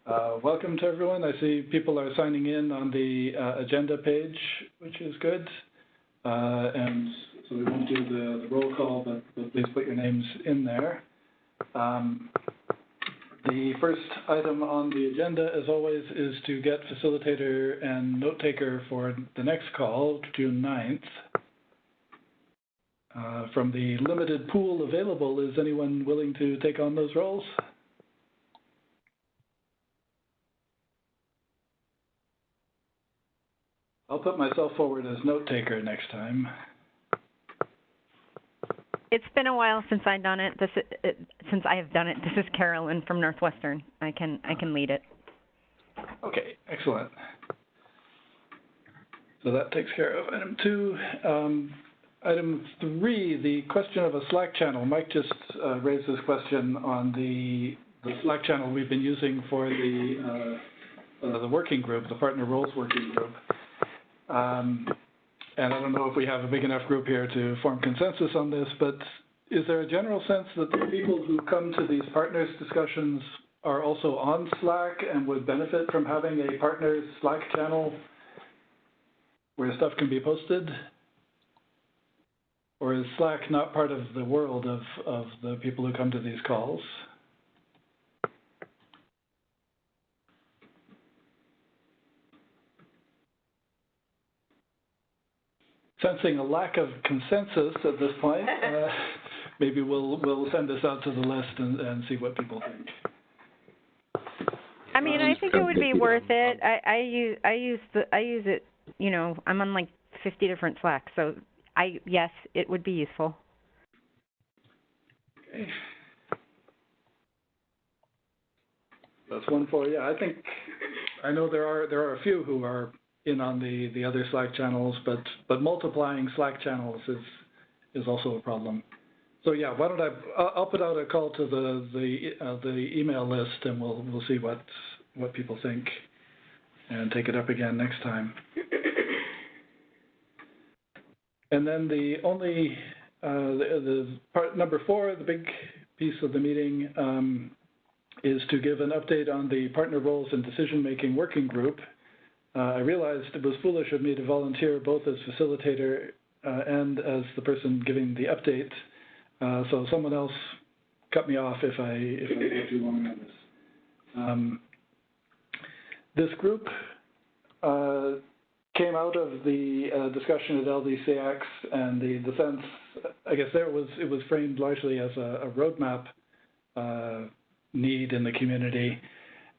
Welcome to everyone. I see people are signing in on the agenda page, which is good. And so we won't do the roll call, but please put your names in there. The first item on the agenda, as always, is to get facilitator and note taker for the next call, June 9th. From the limited pool available, is anyone willing to take on those roles? I'll put myself forward as note taker next time. It's been a while since I've done it. Since I have done it. This is Carolyn from Northwestern. I can lead it. Okay, excellent. So that takes care of item 2. Item 3, the question of a Slack channel. Mike just raised this question on the Slack channel we've been using for the working group, the partner roles working group. And I don't know if we have a big enough group here to form consensus on this, but is there a general sense that the people who come to these partners discussions are also on Slack and would benefit from having a partners Slack channel where stuff can be posted? Or is Slack not part of the world of the people who come to these calls? Sensing a lack of consensus at this point, maybe we'll send this out to the list and see what people think. I mean, I think it would be worth it. I use it. You know, I'm on like 50 different Slacks, so yes, it would be useful. Okay. That's one for you. I know there are a few who are in on the other Slack channels, but multiplying Slack channels is also a problem. So yeah, why don't I'll put out a call to the email list, and we'll see what people think, and take it up again next time. And then the part number 4, the big piece of the meeting, is to give an update on the partner roles and decision-making working group. I realized it was foolish of me to volunteer both as facilitator and as the person giving the update. So someone else cut me off if I go too long on this. This group came out of the discussion at LDCX, and the sense, I guess, it was framed largely as a roadmap need in the community.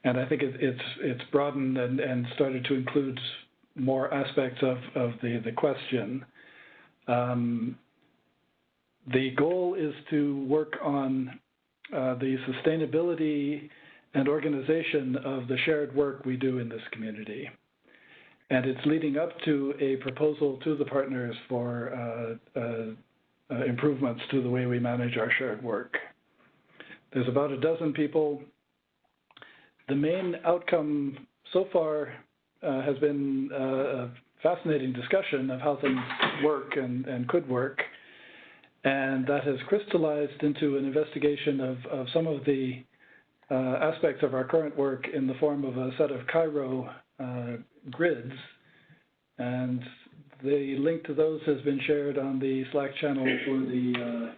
And I think it's broadened and started to include more aspects of the question. The goal is to work on the sustainability and organization of the shared work we do in this community. And it's leading up to a proposal to the partners for improvements to the way we manage our shared work. There's about a dozen people. The main outcome so far has been a fascinating discussion of how things work and could work. And that has crystallized into an investigation of some of the aspects of our current work in the form of a set of Cairo grids. And the link to those has been shared on the Slack channel for the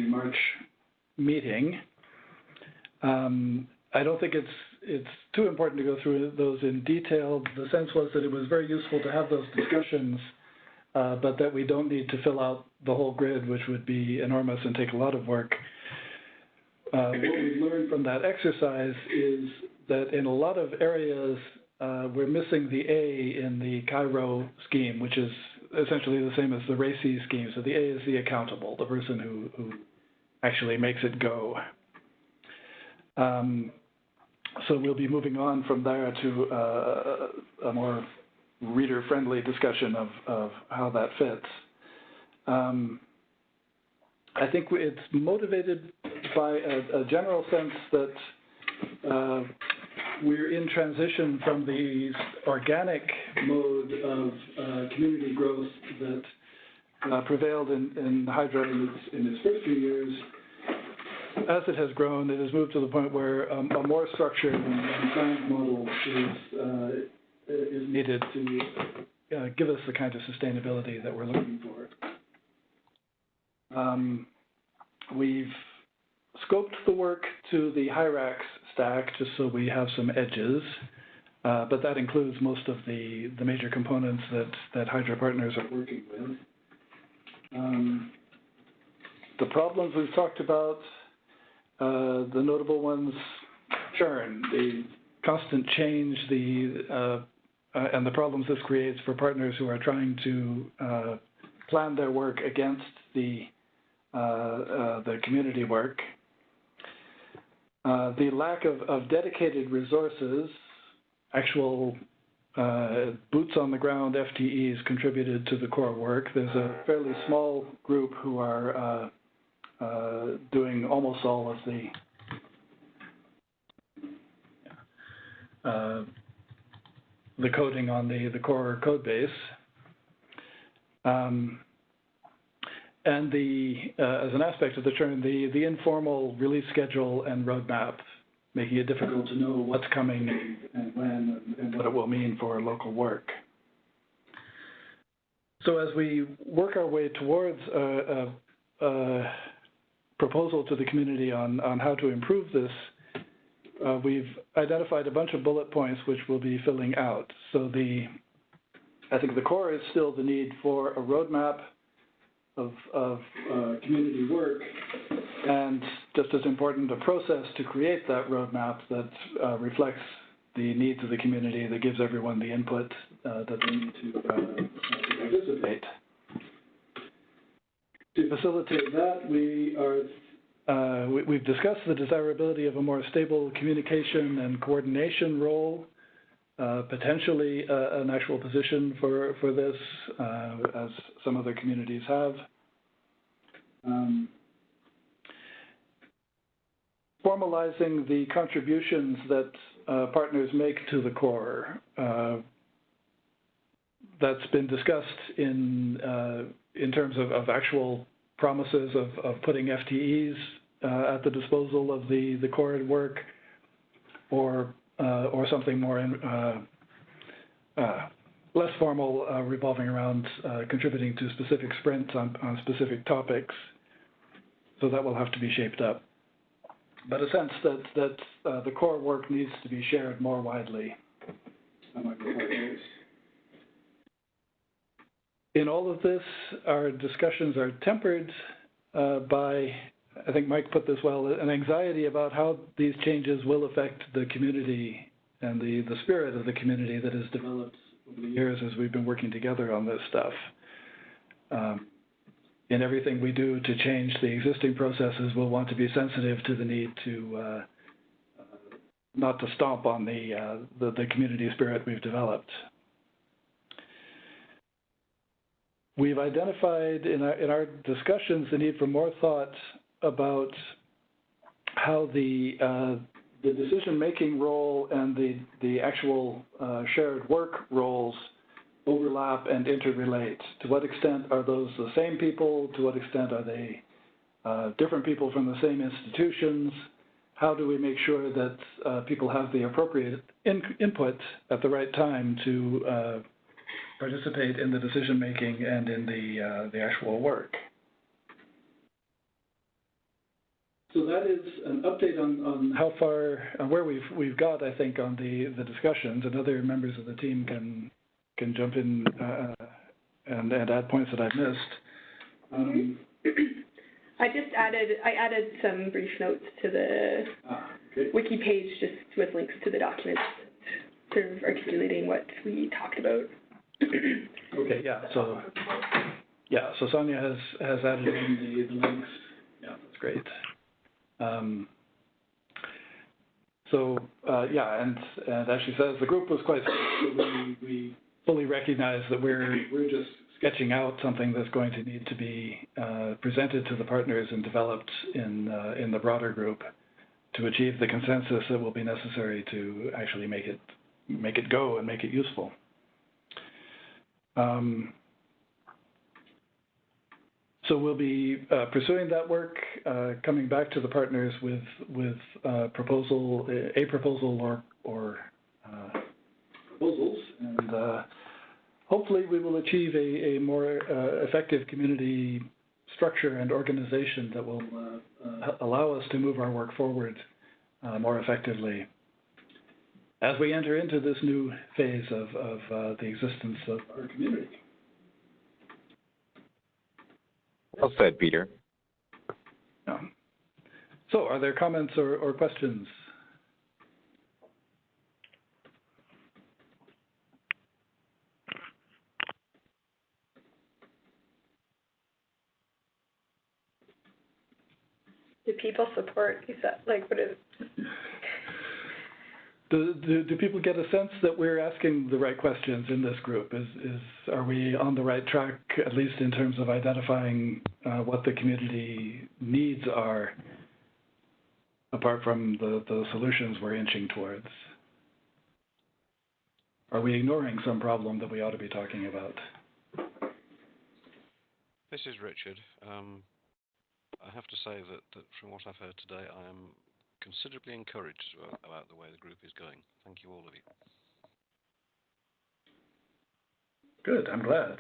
March meeting. I don't think it's too important to go through those in detail. The sense was that it was very useful to have those discussions, but that we don't need to fill out the whole grid, which would be enormous and take a lot of work. What we've learned from that exercise is that in a lot of areas, we're missing the A in the Cairo scheme, which is essentially the same as the RACI scheme. So the A is the accountable, the person who actually makes it go. So we'll be moving on from there to a more reader-friendly discussion of how that fits. I think it's motivated by a general sense that we're in transition from the organic mode of community growth that prevailed in Hydra in its first few years as it has grown, it has moved to the point where a more structured and planned model is needed to give us the kind of sustainability that we're looking for. We've scoped the work to the Hyrax stack just so we have some edges, but that includes most of the major components that Hydra partners are working with. The problems we've talked about, the notable ones, churn, the constant change, and the problems this creates for partners who are trying to plan their work against the community work. The lack of dedicated resources, actual boots on the ground FTEs contributed to the core work. There's a fairly small group who are doing almost all of the coding on the core code base. And as an aspect of the churn, the informal release schedule and roadmap, making it difficult to know what's coming and when and what it will mean for local work. So as we work our way towards a proposal to the community on how to improve this, we've identified a bunch of bullet points which we'll be filling out. So I think the core is still the need for a roadmap of community work, and just as important, a process to create that roadmap that reflects the needs of the community, that gives everyone the input that they need to participate. To facilitate that, we've discussed the desirability of a more stable communication and coordination role, potentially an actual position for this, as some other communities have. Formalizing the contributions that partners make to the core. That's been discussed in terms of actual promises of putting FTEs at the disposal of the core work, or something more less formal, revolving around contributing to specific sprints on specific topics. So that will have to be shaped up. But a sense that the core work needs to be shared more widely among the partners. In all of this, our discussions are tempered by, I think Mike put this well, an anxiety about how these changes will affect the community and the spirit of the community that has developed over the years as we've been working together on this stuff. In everything we do to change the existing processes, we'll want to be sensitive to the need to not to stomp on the community spirit we've developed. We've identified in our discussions the need for more thought about how the decision-making role and the actual shared work roles overlap and interrelate. To what extent are those the same people? To what extent are they different people from the same institutions? How do we make sure that people have the appropriate input at the right time to participate in the decision-making and in the actual work? So that is an update on how far, where we've got, I think, on the discussions, and other members of the team can jump in and add points that I've missed. I added some brief notes to the wiki page, just with links to the documents, sort of articulating what we talked about. Okay, yeah. So Sonia has added in the links. Yeah, that's great. And as she says, the group was quite small. We fully recognize that we're just sketching out something that's going to need to be presented to the partners and developed in the broader group to achieve the consensus that will be necessary to actually make it go and make it useful. So we'll be pursuing that work, coming back to the partners with a proposal or proposals, and hopefully we will achieve a more effective community structure and organization that will allow us to move our work forward more effectively as we enter into this new phase of the existence of our community. Well said, Peter. Yeah. So are there comments or questions? Do people support? Is that like what is? Do people get a sense that we're asking the right questions in this group? Are we on the right track, at least in terms of identifying what the community needs are, apart from the solutions we're inching towards? Are we ignoring some problem that we ought to be talking about? This is Richard. I have to say that from what I've heard today, I am considerably encouraged about the way the group is going. Thank you, all of you. Good, I'm glad.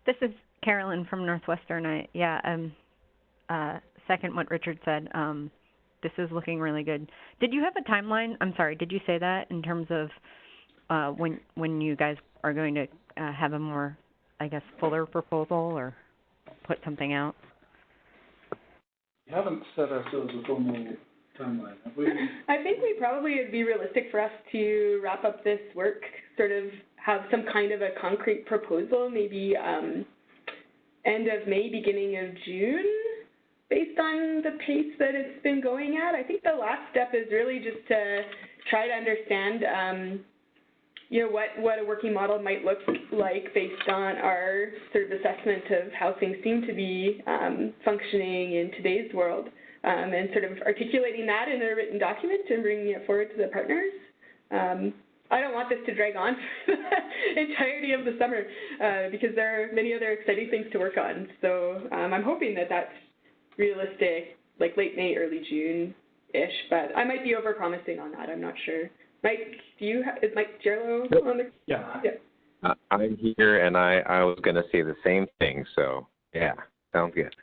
This is Carolyn from Northwestern. Second what Richard said. This is looking really good. Did you have a timeline? I'm sorry, did you say that in terms of when you guys are going to have a more, I guess, fuller proposal or put something out? We haven't set ourselves a formal timeline, have we? I think it'd be realistic for us to wrap up this work, sort of have some kind of a concrete proposal, maybe end of May, beginning of June, based on the pace that it's been going at. I think the last step is really just to try to understand what a working model might look like based on our sort of assessment of how things seem to be functioning in today's world, and sort of articulating that in a written document and bringing it forward to the partners. I don't want this to drag on for the entirety of the summer because there are many other exciting things to work on. So I'm hoping that that's realistic, like late May, early June-ish, but I might be over-promising on that. I'm not sure. Mike, is Mike Gerlo on the? Yeah. I'm here, and I was going to say the same thing. So yeah, sounds good.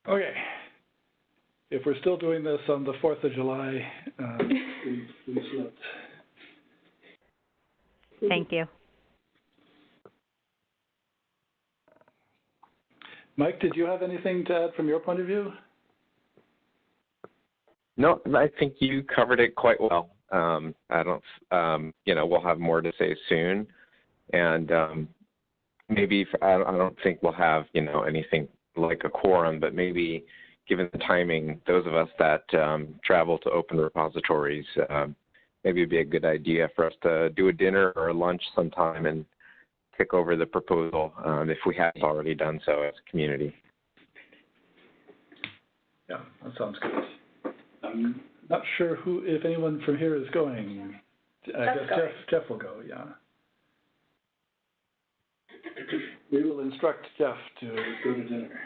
Okay. If we're still doing this on the 4th of July, we slipped. Thank you. Mike, did you have anything to add from your point of view? No, I think you covered it quite well. I don't, we'll have more to say soon, and maybe I don't think we'll have, anything like a quorum, but maybe given the timing, those of us that travel to open repositories, maybe it'd be a good idea for us to do a dinner or a lunch sometime and kick over the proposal if we haven't already done so as a community. Yeah, that sounds good. I'm not sure if anyone from here is going. I guess Jeff will go, yeah. We will instruct Jeff to go to dinner.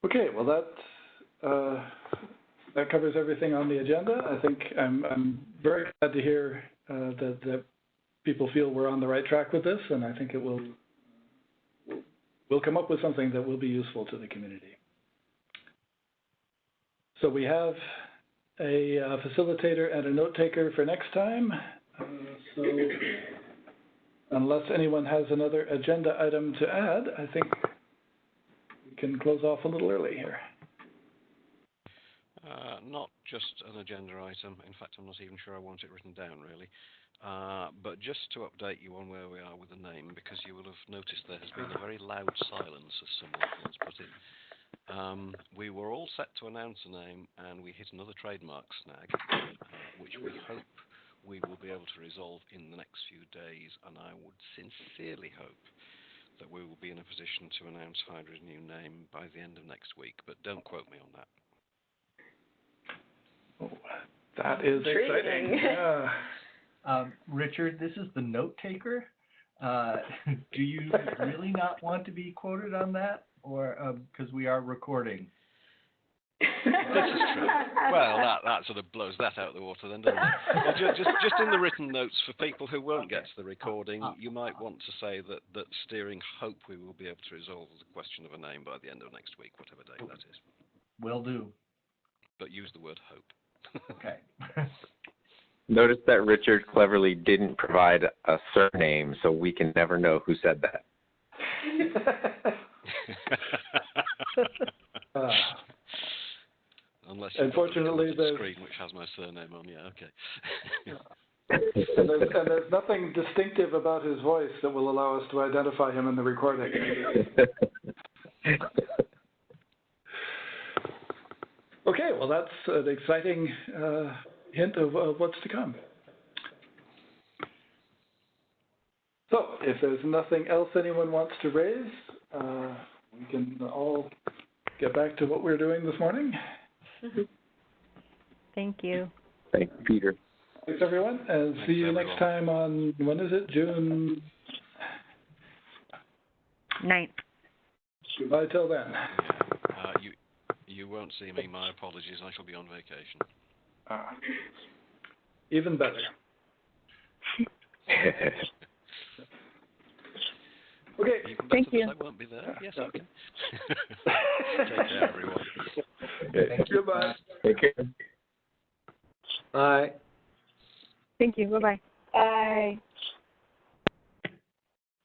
Okay, well that covers everything on the agenda. I think I'm very glad to hear that people feel we're on the right track with this, and I think we'll come up with something that will be useful to the community. So we have a facilitator and a note taker for next time. So unless anyone has another agenda item to add, I think we can close off a little early here. Not just an agenda item. In fact, I'm not even sure I want it written down, really. But just to update you on where we are with the name, because you will have noticed there has been a very loud silence, as someone once put it. We were all set to announce a name, and we hit another trademark snag, which we hope we will be able to resolve in the next few days, and I would sincerely hope that we will be in a position to announce Hydra's new name by the end of next week, but don't quote me on that. Oh, that is exciting. Yeah. Richard, this is the note taker. Do you really not want to be quoted on that, or because we are recording? This is true. Well, that sort of blows that out of the water then, doesn't it? Well, just in the written notes for people who won't get to the recording, you might want to say that steering hope we will be able to resolve the question of a name by the end of next week, whatever date that is. Will do. But use the word hope. Okay. Notice that Richard cleverly didn't provide a surname, so we can never know who said that. Unless unfortunately, the screen which has my surname on. Yeah, okay. and there's nothing distinctive about his voice that will allow us to identify him in the recording. Okay, well, that's an exciting hint of what's to come. So, if there's nothing else anyone wants to raise, we can all get back to what we're doing this morning. Thank you. Thank you, Peter. Thanks, everyone, and see you next time on, when is it, June 9th. Goodbye till then. You won't see me. My apologies. I shall be on vacation. Even better. Okay. Even Thank better you. that I won't be there. Yes, okay. Take care, everyone. Thank you. Bye. Take care. Bye. Thank you. Bye-bye. Bye.